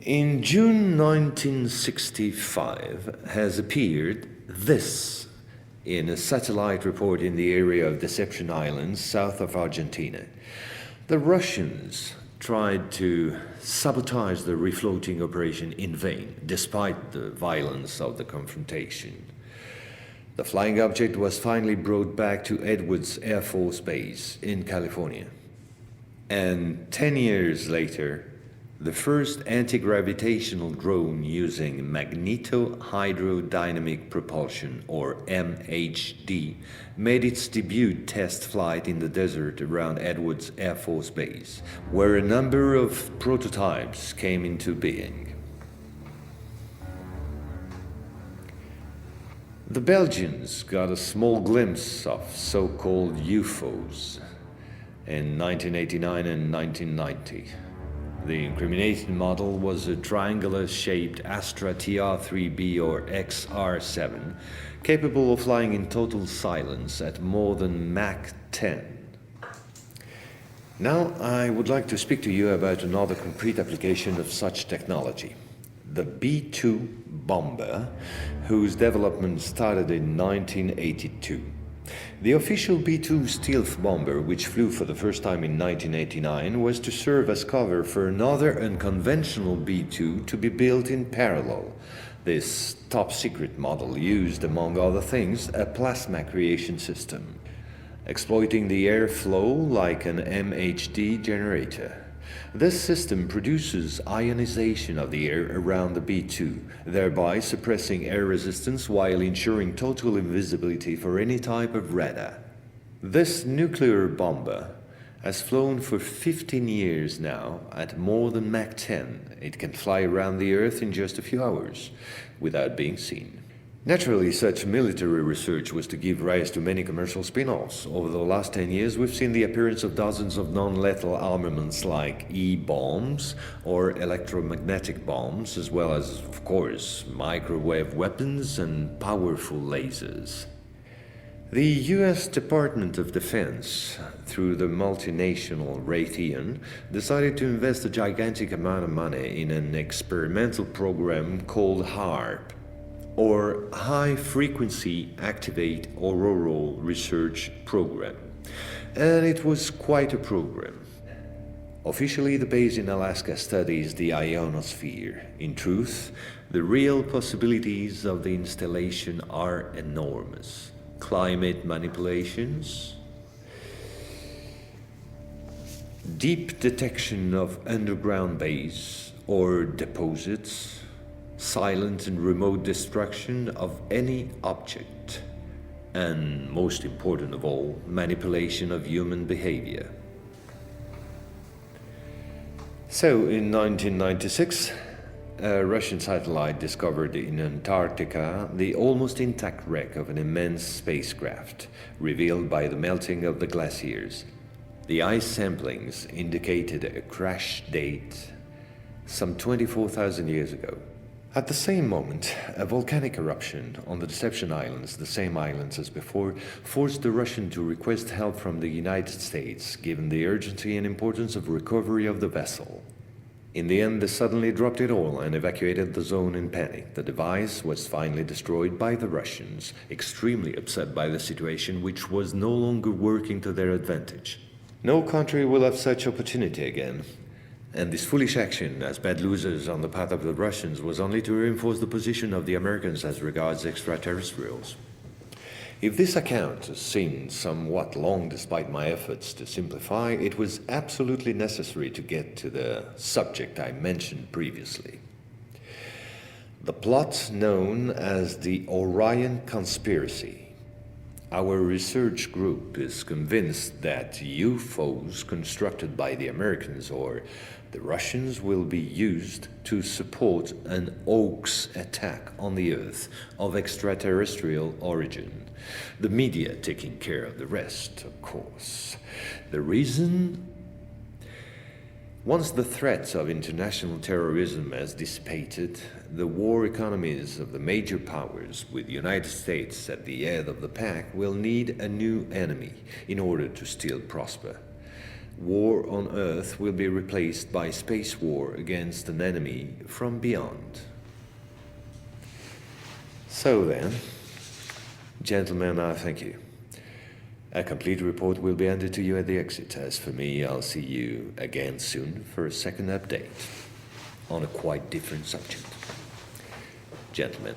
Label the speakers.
Speaker 1: In June 1965 has appeared this in a satellite report in the area of Deception Islands, south of Argentina. The Russians tried to sabotage the refloating operation in vain, despite the violence of the confrontation. The flying object was finally brought back to Edwards Air Force Base in California. And 10 years later, the first anti-gravitational drone using magneto-hydrodynamic propulsion, or MHD, made its debut test flight in the desert around Edwards Air Force Base, where a number of prototypes came into being. The Belgians got a small glimpse of so-called UFOs in 1989 and 1990. The incriminating model was a triangular-shaped Astra TR-3B or XR-7, capable of flying in total silence at more than Mach 10. Now I would like to speak to you about another concrete application of such technology, the B-2 bomber, whose development started in 1982. The official B-2 stealth bomber, which flew for the first time in 1989, was to serve as cover for another unconventional B-2 to be built in parallel. This top-secret model used, among other things, a plasma creation system, exploiting the airflow like an MHD generator. This system produces ionization of the air around the B-2, thereby suppressing air resistance while ensuring total invisibility for any type of radar. This nuclear bomber has flown for 15 years now at more than Mach 10. It can fly around the Earth in just a few hours without being seen. Naturally, such military research was to give rise to many commercial spin-offs. Over the last 10 years, we've seen the appearance of dozens of non-lethal armaments like E-bombs or electromagnetic bombs, as well as, of course, microwave weapons and powerful lasers. The US Department of Defense, through the multinational Raytheon, decided to invest a gigantic amount of money in an experimental program called HAARP, or High Frequency Activate Auroral Research Program. And it was quite a program. Officially, the base in Alaska studies the ionosphere. In truth, the real possibilities of the installation are enormous. Climate manipulations, deep detection of underground base or deposits, silent and remote destruction of any object, and most important of all, manipulation of human behavior. So in 1996, a Russian satellite discovered in Antarctica the almost intact wreck of an immense spacecraft, revealed by the melting of the glaciers. The ice samplings indicated a crash date some 24,000 years ago. At the same moment, a volcanic eruption on the Deception Islands, the same islands as before, forced the Russian to request help from the United States, given the urgency and importance of recovery of the vessel. In the end, they suddenly dropped it all and evacuated the zone in panic. The device was finally destroyed by the Russians, extremely upset by the situation, which was no longer working to their advantage. No country will have such opportunity again. And this foolish action, as bad losers on the part of the Russians, was only to reinforce the position of the Americans as regards extraterrestrials. If this account seemed somewhat long despite my efforts to simplify, it was absolutely necessary to get to the subject I mentioned previously. The plot known as the Orion conspiracy. Our research group is convinced that UFOs constructed by the Americans or the Russians will be used to support an hoax attack on the Earth of extraterrestrial origin. The media taking care of the rest, of course. The reason? Once the threat of international terrorism has dissipated, the war economies of the major powers, with the United States at the head of the pack, will need a new enemy in order to still prosper. war on Earth will be replaced by space war against an enemy from beyond. So then, gentlemen, I thank you. A complete report will be handed to you at the exit. As for me, I'll see you again soon for a second update on a quite different subject. Gentlemen.